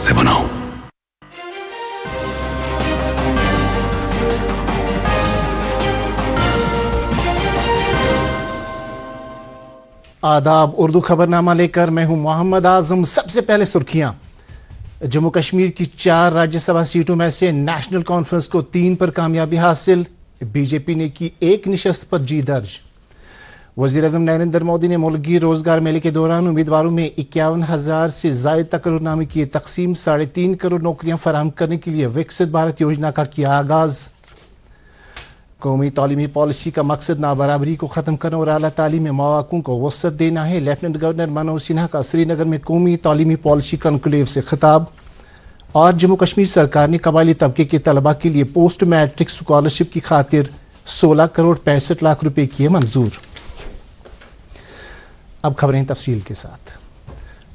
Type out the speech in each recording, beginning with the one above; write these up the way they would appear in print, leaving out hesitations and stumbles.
से बनाओ। आदाब, उर्दू खबरनामा लेकर मैं हूं मोहम्मद आजम। सबसे पहले सुर्खियां। जम्मू कश्मीर की 4 राज्यसभा सीटों में से नेशनल कॉन्फ्रेंस को 3 पर कामयाबी हासिल। बीजेपी ने की 1 निशस्त पर जीत दर्ज। वज़ीर-ए-आज़म नरेंद्र मोदी ने मुल्की रोजगार मेले के दौरान उम्मीदवारों में 51,000 से जायद तकर्रुरनामे की तकसीम। 3.5 करोड़ नौकरियां फराहम करने के लिए विकसित भारत योजना का किया आगाज। कौमी तालीमी पॉलिसी का मकसद नाबराबरी को ख़त्म करना और आला तालीमी मौक़ों को वसअत देना है। लेफ्टिनेंट गवर्नर मनोज सिन्हा का श्रीनगर में कौमी तालीमी पॉलिसी कॉन्क्लेव से खिताब। और जम्मू कश्मीर सरकार ने कबायली तबके के तलबा के लिए पोस्ट मैट्रिक स्कॉलरशिप की खातिर 16 करोड़ 65 लाख रुपए किए मंजूर। अब खबरें तफसील के साथ।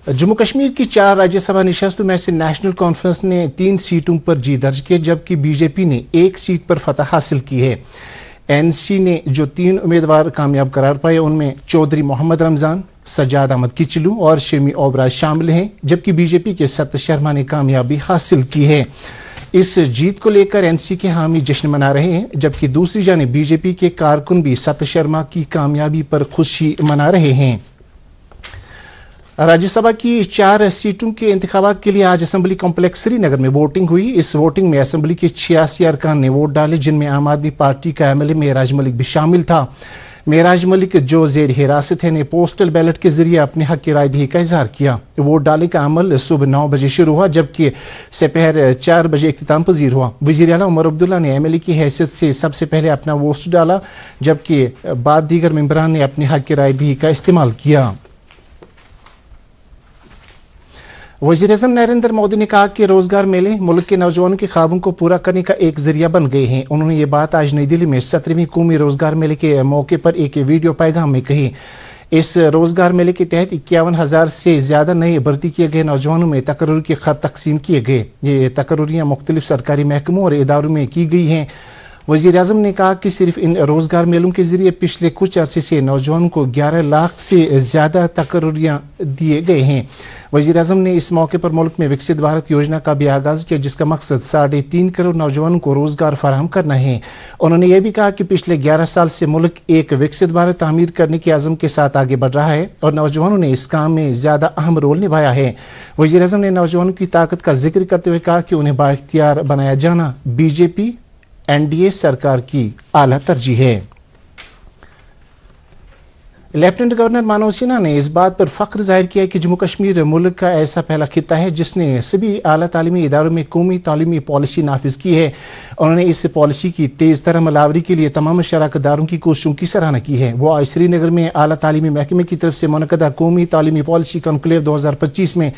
जम्मू कश्मीर की 4 राज्यसभा निशस्तों में से नेशनल कॉन्फ्रेंस ने 3 सीटों पर जीत दर्ज की, जबकि बीजेपी ने 1 सीट पर फतह हासिल की है। एनसी ने जो 3 उम्मीदवार कामयाब करार पाए उनमें चौधरी मोहम्मद रमजान, सज्जाद अहमद किचलू और शेमी ओबराय शामिल हैं, जबकि बीजेपी के सत्त शर्मा ने कामयाबी हासिल की है। इस जीत को लेकर एनसी के हामी जश्न मना रहे हैं, जबकि दूसरी जानिब बीजेपी के कारकुन भी सत्त शर्मा की कामयाबी पर खुशी मना रहे हैं। राज्यसभा की 4 सीटों के इंतखाबात के लिए आज असेंबली कॉम्प्लेक्स श्रीनगर में वोटिंग हुई। इस वोटिंग में असेंबली के 86 अरकान ने वोट डाले, जिनमें आम आदमी पार्टी का एमएलए मेराज मलिक भी शामिल था। मेराज मलिक, जो जेर हिरासत है, ने पोस्टल बैलेट के जरिए अपने हक की राय दही का इजहार किया। वोट डालने का अमल सुबह 9 बजे शुरू हुआ, जबकि दोपहर 4 बजे इख्तिताम पजीर हुआ। वज़ीर आला उमर अब्दुल्ला ने एमएलए की हैसियत से सबसे पहले अपना वोट डाला, जबकि बाद दीगर मेंबरान ने अपने हक की राय दही का इस्तेमाल किया। वज़ीर-ए-आज़म नरेंद्र मोदी ने कहा कि रोजगार मेले मुल्क के नौजवानों के ख्वाबों को पूरा करने का एक जरिया बन गए हैं। उन्होंने ये बात आज नई दिल्ली में 17वीं कौमी रोजगार मेले के मौके पर एक वीडियो पैगाम में कही। इस रोजगार मेले के तहत 51,000 से ज्यादा नए भर्ती किए गए नौजवानों में तकर्रुर के खत तकसीम किए गए। ये तकर्रुरियाँ मुख्तलिफ सरकारी महकमों और इदारों में की गई हैं। वज़ीर-ए-आज़म ने कहा कि सिर्फ इन रोजगार मेलों के जरिए पिछले कुछ अरसे से नौजवानों को 11 लाख से ज्यादा तकर्रुरियाँ दिए गए हैं। वज़ीर-ए-आज़म ने इस मौके पर मुल्क में विकसित भारत योजना का भी आगाज किया, जिसका मकसद 3.5 करोड़ नौजवानों को रोजगार फराहम करना है। उन्होंने यह भी कहा कि पिछले 11 साल से मुल्क एक विकसित भारत तामीर करने के अज़म के साथ आगे बढ़ रहा है और नौजवानों ने इस काम में ज्यादा अहम रोल निभाया है। वज़ीर-ए-आज़म ने नौजवानों की ताकत का जिक्र करते हुए कहा कि उन्हें बाइख्तियार बनाया जाना बीजेपी एनडीए सरकार की आला तरजीह है। लेफ्टिनेंट गवर्नर मनोज सिन्हा ने इस बात पर फख्र जाहिर किया कि जम्मू कश्मीर मुल्क का ऐसा पहला खित्ता है जिसने सभी आला तालीमी इदारों में कौमी तालीमी पॉलिसी नाफिज की है। उन्होंने इस पॉलिसी की तेज़ तरह मलावरी के लिए तमाम शराकतदारों की कोशिशों की सराहना की है। वो आज श्रीनगर में आला तालीमी महकमे की तरफ से मुनक़दा कौमी तालीमी पॉलिसी कॉन्क्लेव 2025 में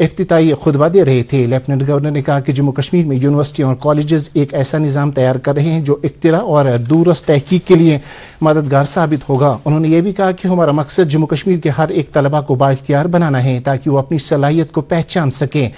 इफ्तिताई खुतबा दे रहे थे। लेफ्टिनेंट गवर्नर ने कहा कि जम्मू कश्मीर में यूनिवर्सिटी और कॉलेजेस एक ऐसा निज़ाम तैयार कर रहे हैं जो इख्तिरा और दूरस्थ तहकीक के लिए मददगार साबित होगा। उन्होंने ये भी कहा कि हमारा मकसद जम्मू कश्मीर के हर एक तलबा को बाइख्तियार बनाना है ताकि वो अपनी सलाहियत को पहचान सकें,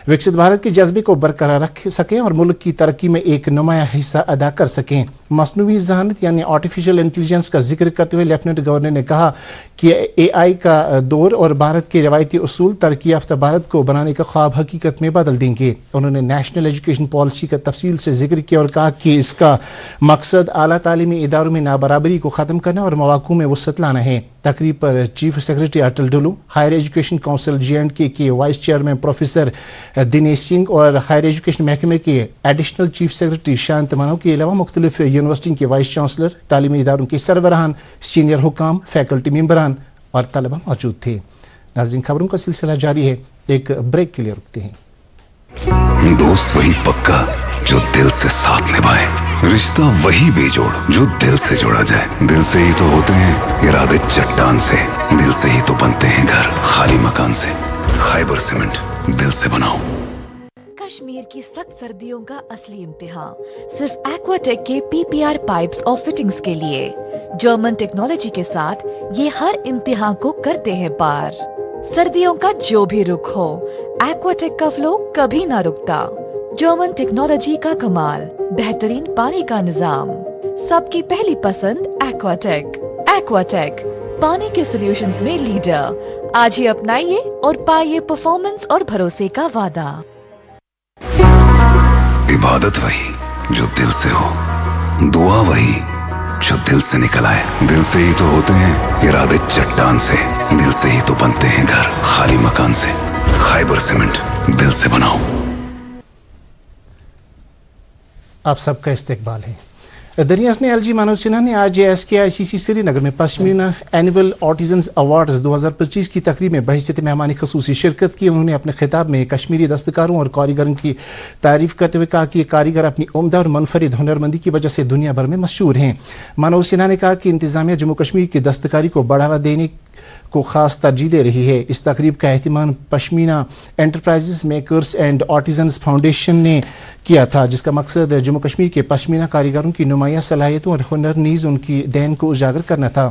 विकसित भारत के जज्बे को बरकरार रख सकें और मुल्क की तरक्की में एक नुमाया हिस्सा अदा कर सकें। मसनूई ज़हानत यानी आर्टिफिशियल इंटेलिजेंस का जिक्र करते हुए लेफ्टिनेंट गवर्नर ने कहा कि एआई का दौर और भारत के रवायती उसूल तरक्की याफ्ता भारत को बनाने का ख्वाब हकीकत में बदल देंगे। उन्होंने नेशनल एजुकेशन पॉलिसी का तफसील से जिक्र किया और कहा कि इसका मकसद आला तालीमी इदारों में नाबराबरी को ख़त्म करना और मौक़ों में वसअत लाना है। तकरीब पर chief secretary Atal Dulloo, higher education council JNK के vice chairman professor Dinesh Singh और हायर एजुकेशन महकमे के एडिशनल चीफ सेक्रेटरी शांत मानव के अलावा मुख्तलिफ यूनिवर्सिटी के वाइस चांसलर, तालीमी इदारों के सरबराहान, सीनियर हुकाम, फैकल्टी मेंबरान और तलबा मौजूद थे। नाज़रीन, खबरों का सिलसिला जारी है, एक ब्रेक के लिए रुकते हैं। दोस्त वही पक्का जो दिल से साथ निभाए, रिश्ता वही बेजोड़ जो दिल से जोड़ा जाए। दिल से ही तो होते हैं इरादे चट्टान से, दिल से ही तो बनते हैं घर खाली मकान से। खैबर सीमेंट, दिल से बनाओ। कश्मीर की सख्त सर्दियों का असली इम्तिहान सिर्फ एक्वाटेक के PPR पाइप्स और फिटिंग्स के लिए। जर्मन टेक्नोलॉजी के साथ ये हर इम्तिहान को करते हैं पार। सर्दियों का जो भी रुख हो, एक्वाटेक का फ्लो कभी ना रुकता। जर्मन टेक्नोलॉजी का कमाल, बेहतरीन पानी का निजाम, सबकी पहली पसंद एक्वाटेक। एक्वाटेक, पानी के सॉल्यूशंस में लीडर। आज ही अपनाइए और पाइए परफॉर्मेंस और भरोसे का वादा। इबादत वही जो दिल से हो, दुआ वही जो दिल से निकल आए। दिल से ही तो होते हैं इरादे चट्टान से, दिल से ही तो बनते हैं घर खाली मकान से। खैबर सीमेंट, दिल से बनाओ। आप सबका इस्तकबाल है। दरियास ने एलजी मनोज सिन्हा ने आज SKICC श्रीनगर में पश्मीना एनुअल आर्टिजन्स अवार्ड्स 2025 की तकरीब में बहैसियत मेहमान खसूसी शिरकत की। उन्होंने अपने खिताब में कश्मीरी दस्तकारों और कारीगरों की तारीफ करते हुए कहा कि ये कारीगर अपनी उम्दा और मुनफरिद हुनरमंदी की वजह से दुनिया भर में मशहूर हैं। मनोज सिन्हा ने कहा कि इंतजामिया जम्मू कश्मीर की दस्तकारी को बढ़ावा देने को खास तरजीह दे रही है। इस तकरीब का एहतमाम Pashmina enterprises makers and artisans foundation ने किया था, जिसका मकसद जम्मू कश्मीर के पश्मीना कारीगरों की नुमाया सलाहियतों और हुनर नीज़ उनकी देन को उजागर करना था।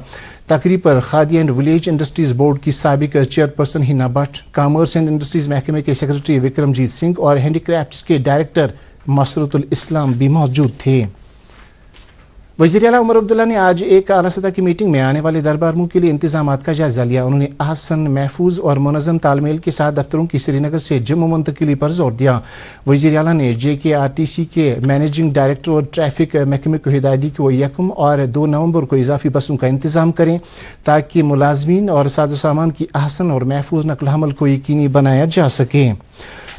तकरीब पर khadi and village industries board की साबिक chairperson Hina Bhatt, commerce and industries महकमे के सेक्रेटरी विक्रमजीत सिंह और हैंडीक्राफ्ट्स के डायरेक्टर मसरतुल इस्लाम भी मौजूद थे। वज़ीर आला उमर अब्दुल्ला ने आज एक आला सतह की मीटिंग में आने वाले दरबार मुल्क के लिए इंतजामात का जायजा लिया। उन्होंने आहसन, महफूज और मुनज़्ज़म तालमेल के साथ दफ्तरों की श्रीनगर से जम्मू मुंतकिली पर जोर दिया। वज़ीर आला ने JKRTC के मैनेजिंग डायरेक्टर और ट्रैफिक महकमे को हिदायत दी कि वो 1 और 2 नवंबर को इजाफी बसों का इंतजाम करें ताकि मुलाजमीन और साजो सामान की आहसन और महफूज नकल हमल को यकीनी बनाया जा सके।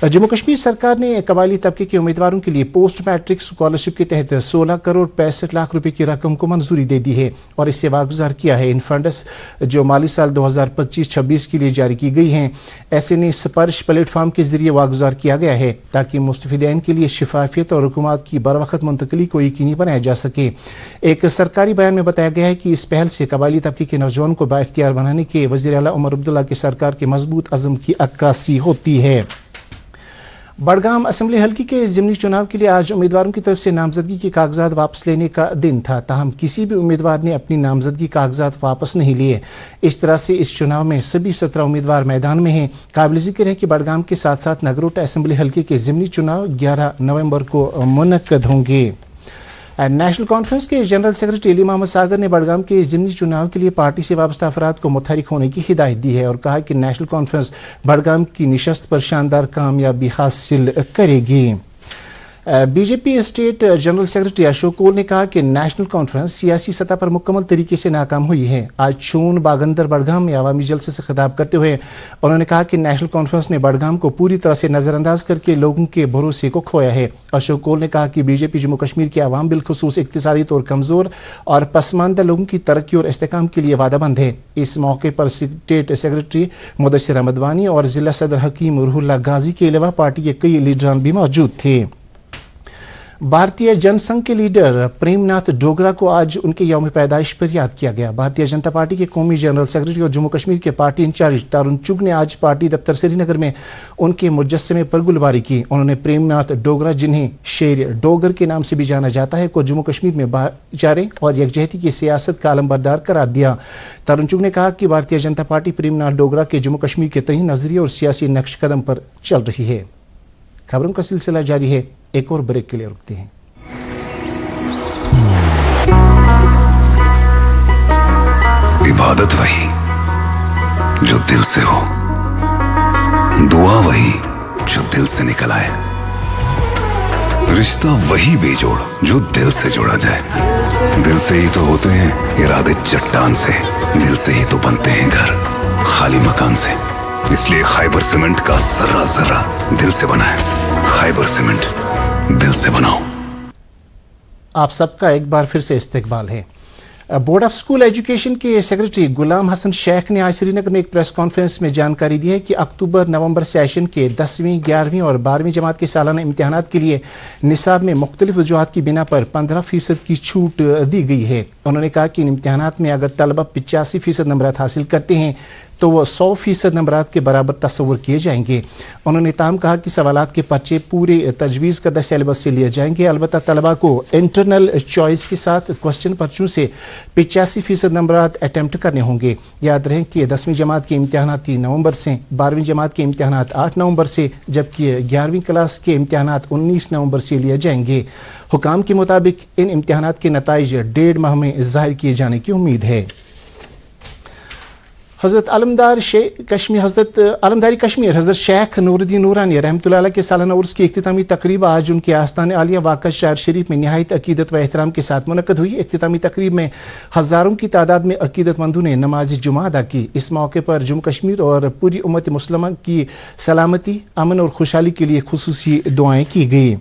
जम्मू कश्मीर सरकार ने कबायली तबके के उम्मीदवारों के लिए पोस्ट मैट्रिक स्कॉलरशिप के तहत 16 करोड़ 65 लाख रुपए की रकम को मंजूरी दे दी है और इससे वागुजार किया है। इन फंड्स जो माली साल 2025-26 के लिए जारी की गई हैं, SNA स्पर्श प्लेटफार्म के जरिए वागुजार किया गया है ताकि मुस्तफिदैन के लिए शिफाफियत और हुकूमत की बरवक्त मुंतकली को यकीनी बनाया जा सके। एक सरकारी बयान में बताया गया है कि इस पहल से कबायली तबके के नौजवानों को बाइख्तियार बनाने के वज़ीर आला उमर अब्दुल्ला की सरकार के मजबूत अज़म की अक्कासी होती है। बडगाम असम्बली हल्के के ज़िमनी चुनाव के लिए आज उम्मीदवारों की तरफ से नामजदगी के कागजात वापस लेने का दिन था, ताहम किसी भी उम्मीदवार ने अपनी नामजदगी कागजात वापस नहीं लिए। इस तरह से इस चुनाव में सभी 17 उम्मीदवार मैदान में हैं। काबिल ज़िक्र है कि बडगाम के साथ साथ नगरोटा असम्बली हल्के के ज़िमनी चुनाव 11 नवंबर को मुनक्कद होंगे। नेशनल कॉन्फ्रेंस के जनरल सेक्रेटरी अली मोहम्मद सागर ने बडगाम के ज़िमनी चुनाव के लिए पार्टी से वाबस्ता अफराद को मुतहरिक होने की हिदायत दी है और कहा कि नेशनल कॉन्फ्रेंस बडगाम की निशस्त पर शानदार कामयाबी हासिल करेगी। BJP state general secretary Ashok Koul ने कहा कि नेशनल कॉन्फ्रेंस सियासी सतह पर मुकम्मल तरीके से नाकाम हुई है। आज छून बागंदर बडगाम में अवामी जलसे से खिताब करते हुए उन्होंने कहा कि नेशनल कॉन्फ्रेंस ने बडगाम को पूरी तरह से नज़रअंदाज करके लोगों के भरोसे को खोया है। अशोक कोल ने कहा कि बीजेपी जम्मू कश्मीर के अवाम बिलखुसूस इक्तिसादी तौर कमज़ोर और पसमानदा लोगों की तरक्की और इस्तेकाम के लिए वादाबंद है। इस मौके पर स्टेट सेक्रेटरी मुदस्सिर अहमद वानी और ज़िला सदर हकीम रुहुल्लाह गाजी के अलावा पार्टी के कई लीडरान भी मौजूद थे। भारतीय जनसंघ के लीडर प्रेमनाथ डोगरा को आज उनके यौम पैदाइश पर याद किया गया। भारतीय जनता पार्टी के कौमी जनरल सेक्रेटरी और जम्मू कश्मीर के पार्टी इंचार्ज तारुण चुग ने आज पार्टी दफ्तर श्रीनगर में उनके मुजस्समे पर गुलबारी की। उन्होंने प्रेमनाथ डोगरा, जिन्हें शेर डोगर के नाम से भी जाना जाता है, को जम्मू कश्मीर में भाईचारे और यकजहती की सियासत का अलमबरदार करार दिया। तारुण चुग ने कहा कि भारतीय जनता पार्टी प्रेमनाथ डोगरा के जम्मू कश्मीर के तय नजरिए और सियासी नक्श कदम पर चल रही है। खबरों का सिलसिला जारी है, एक और ब्रेक के लिए रुकते हैं। इबादत वही जो दिल से हो, दुआ वही जो दिल से निकल आए, रिश्ता वही बेजोड़ जो दिल से जोड़ा जाए। दिल से ही तो होते हैं इरादे चट्टान से, दिल से ही तो बनते हैं घर खाली मकान से। इसलिए खैबर सीमेंट का जर्रा जर्रा दिल से बना है। खैबर सीमेंट, दिल से बनाओ। आप सबका एक बार फिर से इस्तकबाल है। बोर्ड ऑफ स्कूल एजुकेशन के सेक्रेटरी गुलाम हसन शेख ने आज श्रीनगर में एक प्रेस कॉन्फ्रेंस में जानकारी दी है कि अक्टूबर-नवंबर सेशन के 10वीं, 11वीं और 12वीं जमात के सालाना इम्तिहानात के लिए निसाब में मुख्तलिफ वजूहात की बिना पर 15% की छूट दी गई है। उन्होंने कहा कि इन इम्तिहानात में अगर तलबा 85% नंबरात हासिल करते हैं तो वह 100% नंबरात के बराबर तस्वुर किए जाएंगे। उन्होंने ताम कहा कि सवालात के पर्चे पूरे तजवीज़ करदा सिलेबस से लिए जाएंगे। अलबत्ता तलबा को इंटरनल चॉइस के साथ क्वेश्चन पर्चों से 85% नंबरात अटैम्प्ट करने होंगे। याद रहे कि 10वीं जमात के इम्तिहानात 3 नवंबर से, 12वीं जमात के इम्तिहानात 8 नवंबर से, जबकि 11वीं क्लास के इम्तिहानात 19 नवंबर से लिए जाएंगे। हुकाम के मुताबिक इन इम्तिहानात के नताइज 1.5 माह में ज़ाहिर किए जाने की उम्मीद है। حضرت علمداری کشمیر حضرت شیخ نورالدین نورانی رحمۃ اللہ کے سالانہ عرس کی اختتامی تقریب آج ان کے آستان عالیہ واقع شہر شریف میں نہایت عقیدت و احترام کے ساتھ منعقد ہوئی. اختتامی تقریب میں ہزاروں کی تعداد میں عقیدت مندوں نے نماز جمعہ ادا کی. اس موقع پر جموں کشمیر اور پوری امت مسلمہ کی سلامتی، امن اور خوشحالی کے لیے خصوصی دعائیں کی گئی.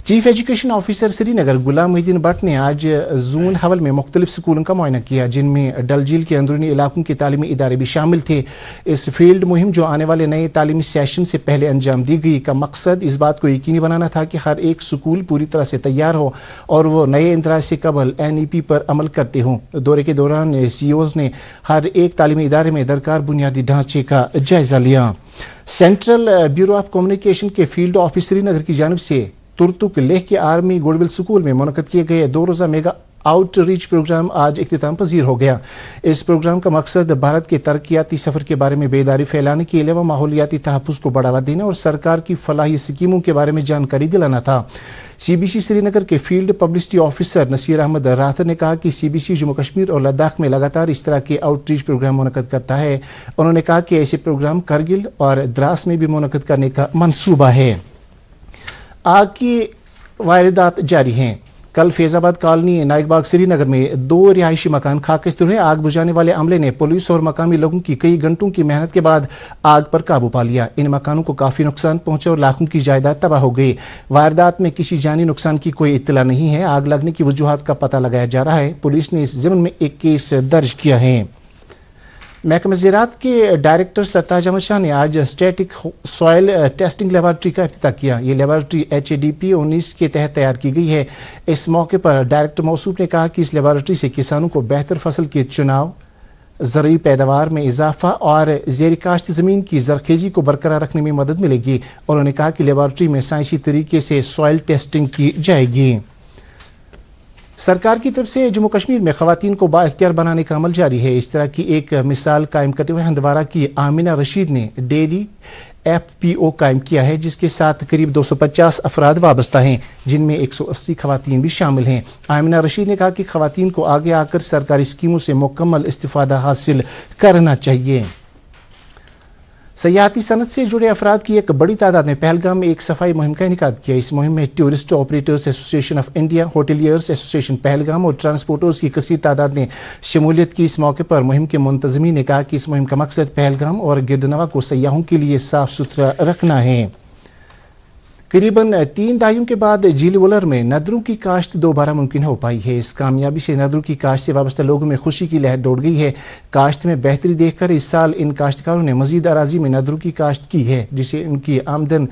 Chief education officer Sri Nagar Ghulam Mohi Uddin but نے آج زون حول میں مختلف سکولوں کا معائنہ کیا، جن میں ڈل جھیل کے اندرونی علاقوں کے تعلیمی ادارے بھی شامل تھے. اس فیلڈ مہم جو آنے والے نئے تعلیمی سیشن سے پہلے انجام دی گئی کا مقصد اس بات کو یقینی بنانا تھا کہ ہر ایک سکول پوری طرح سے تیار ہو اور وہ نئے اندراج سے قبل NEP پر عمل کرتے ہوں. دورے کے دوران CEOs نے ہر ایک تعلیمی ادارے میں درکار بنیادی ڈھانچے کا جائزہ لیا. سینٹرل بیورو آف کمیونیکیشن کے فیلڈ آفس سری نگر کی جانب سے ترتک لیہ کے آرمی گڈ ول سکول میں منعقد کیے گئے 2 روزہ میگا آؤٹ ریچ پروگرام آج اختتام پذیر ہو گیا. اس پروگرام کا مقصد بھارت کے ترقیاتی سفر کے بارے میں بیداری پھیلانے کے علاوہ ماحولیاتی تحفظ کو بڑھاوا دینا اور سرکار کی فلاحی اسکیموں کے بارے میں جانکاری دلانا تھا. CBC سری نگر کے field publicity officer Nasir Ahmad Rather نے کہا کہ CBC جموں کشمیر اور لداخ میں لگاتار اس طرح کے آؤٹ ریچ پروگرام منعقد کرتا ہے. انہوں نے کہا کہ ایسے پروگرام کرگل اور دراس میں بھی منعقد کرنے کا منصوبہ ہے. آگ کی واردات جاری ہیں. کل فیض آباد کالونی نائک باغ سری نگر میں 2 رہائشی مکان خاکستر ہوئے. آگ بجھانے والے عملے نے پولیس اور مقامی لوگوں کی کئی گھنٹوں کی محنت کے بعد آگ پر قابو پا لیا. ان مکانوں کو کافی نقصان پہنچا اور لاکھوں کی جائیداد تباہ ہو گئی. واردات میں کسی جانی نقصان کی کوئی اطلاع نہیں ہے. آگ لگنے کی وجوہات کا پتہ لگایا جا رہا ہے. پولیس نے اس ضمن میں ایک کیس درج کیا ہے. محکمہ زراعت کے ڈائریکٹر سرتاج احمد شاہ نے آج اسٹیٹک سوائل ٹیسٹنگ لیبارٹری کا افتتاح کیا. یہ لیبارٹری HADP 19 کے تحت تیار کی گئی ہے. اس موقع پر ڈائریکٹر موصوف نے کہا کہ اس لیبارٹری سے کسانوں کو بہتر فصل کے چناؤ، زرعی پیداوار میں اضافہ اور زیر کاشت زمین کی زرخیزی کو برقرار رکھنے میں مدد ملے گی. انہوں نے کہا کہ لیبارٹری میں سائنسی طریقے سے سوائل ٹیسٹنگ کی جائے گی. سرکار کی طرف سے جموں کشمیر میں خواتین کو بااختیار بنانے کا عمل جاری ہے. اس طرح کی ایک مثال قائم کرتے ہوئے ہندوارہ کی آمنہ رشید نے ڈیری FPO قائم کیا ہے، جس کے ساتھ قریب 250 افراد وابستہ ہیں، جن میں 180 خواتین بھی شامل ہیں. آمنہ رشید نے کہا کہ خواتین کو آگے آ کر سرکاری اسکیموں سے مکمل استفادہ حاصل کرنا چاہیے. سیاحتی صنعت سے جڑے افراد کی ایک بڑی تعداد نے پہلگام میں ایک صفائی مہم کا انعقاد کیا. اس مہم میں ٹورسٹ آپریٹرز ایسوسی ایشن آف انڈیا، ہوٹلیئرز ایسوسی ایشن پہلگام اور ٹرانسپورٹرز کی کثیر تعداد نے شمولیت کی. اس موقع پر مہم کے منتظمین نے کہا کہ اس مہم کا مقصد پہلگام اور گردنوا کو سیاحوں کے لیے صاف ستھرا رکھنا ہے. قریباً 3 دہائیوں کے بعد جھیل ولر میں ندروں کی کاشت دوبارہ ممکن ہو پائی ہے. اس کامیابی سے ندروں کی کاشت سے وابستہ لوگوں میں خوشی کی لہر دوڑ گئی ہے. کاشت میں بہتری دیکھ کر اس سال ان کاشتکاروں نے مزید اراضی میں ندروں کی کاشت کی ہے، جس سے ان کی آمدن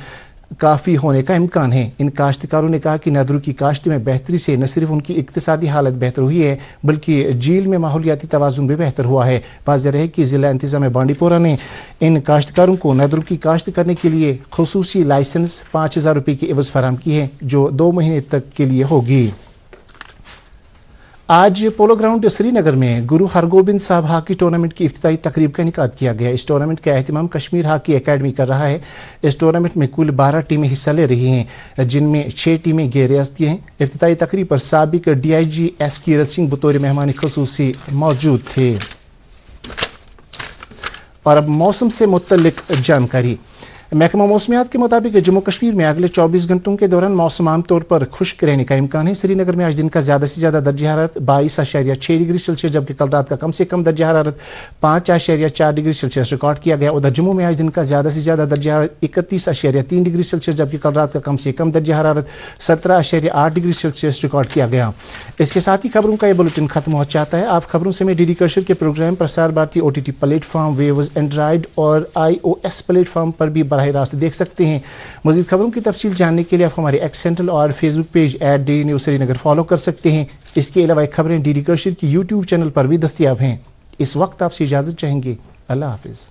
کافی ہونے کا امکان ہے. ان کاشتکاروں نے کہا کہ ندروں کی کاشت میں بہتری سے نہ صرف ان کی اقتصادی حالت بہتر ہوئی ہے بلکہ جھیل میں ماحولیاتی توازن بھی بہتر ہوا ہے. واضح رہے کہ ضلع انتظامیہ بانڈی پورہ نے ان کاشتکاروں کو ندروں کی کاشت کرنے کے لیے خصوصی لائسنس 5000 روپے کی عوض فراہم کی ہے، جو 2 مہینے تک کے لیے ہوگی. آج پولو گراؤنڈ سری نگر میں گرو ہرگوبند صاحب ہاکی ٹورنامنٹ کی افتتاحی تقریب کا انعقاد کیا گیا. اس ٹورنامنٹ کا اہتمام کشمیر ہاکی اکیڈمی کر رہا ہے. اس ٹورنامنٹ میں کل 12 ٹیمیں حصہ لے رہی ہیں، جن میں 6 ٹیمیں غیر ریاستی ہیں. افتتاحی تقریب پر سابق DIG SK رت سنگھ بطور مہمان خصوصی موجود تھے. اور اب موسم سے متعلق جانکاری. محکمہ موسمیات کے مطابق جموں کشمیر میں اگلے 24 گھنٹوں کے دوران موسم عام طور پر خشک رہنے کا امکان ہے. سری نگر میں آج دن کا زیادہ سے زیادہ درجہ حرارت 22.6 ڈگری سیلسیس جبکہ کل رات کا کم سے کم درجہ حرارت 5.4 ڈگری سیلسیس ریکارڈ کیا گیا. ادھر جموں میں آج دن کا زیادہ سے زیادہ درجہ حرارت 31.3 ڈگری سیلسیس جبکہ کل رات کا کم سے کم درجہ حرارت 17.8 ڈگری سیلسیس ریکارڈ کیا گیا. اس کے ساتھ ہی خبروں کا یہ بلیٹن ختم ہو جاتا ہے. آپ خبروں سے میں DD کشر کے programme Prasar Bharati OTT platform, waves, android اور iOS پلیٹ فارم پر بھی براہ راست دیکھ سکتے ہیں. مزید خبروں کی تفصیل جاننے کے لیے آپ ہمارے ایکس سینٹرل اور فیس بک پیج @DD نیوز سری نگر فالو کر سکتے ہیں. اس کے علاوہ خبریں DD کشر کی YouTube چینل پر بھی دستیاب ہیں. اس وقت آپ سے اجازت چاہیں گے. اللہ حافظ.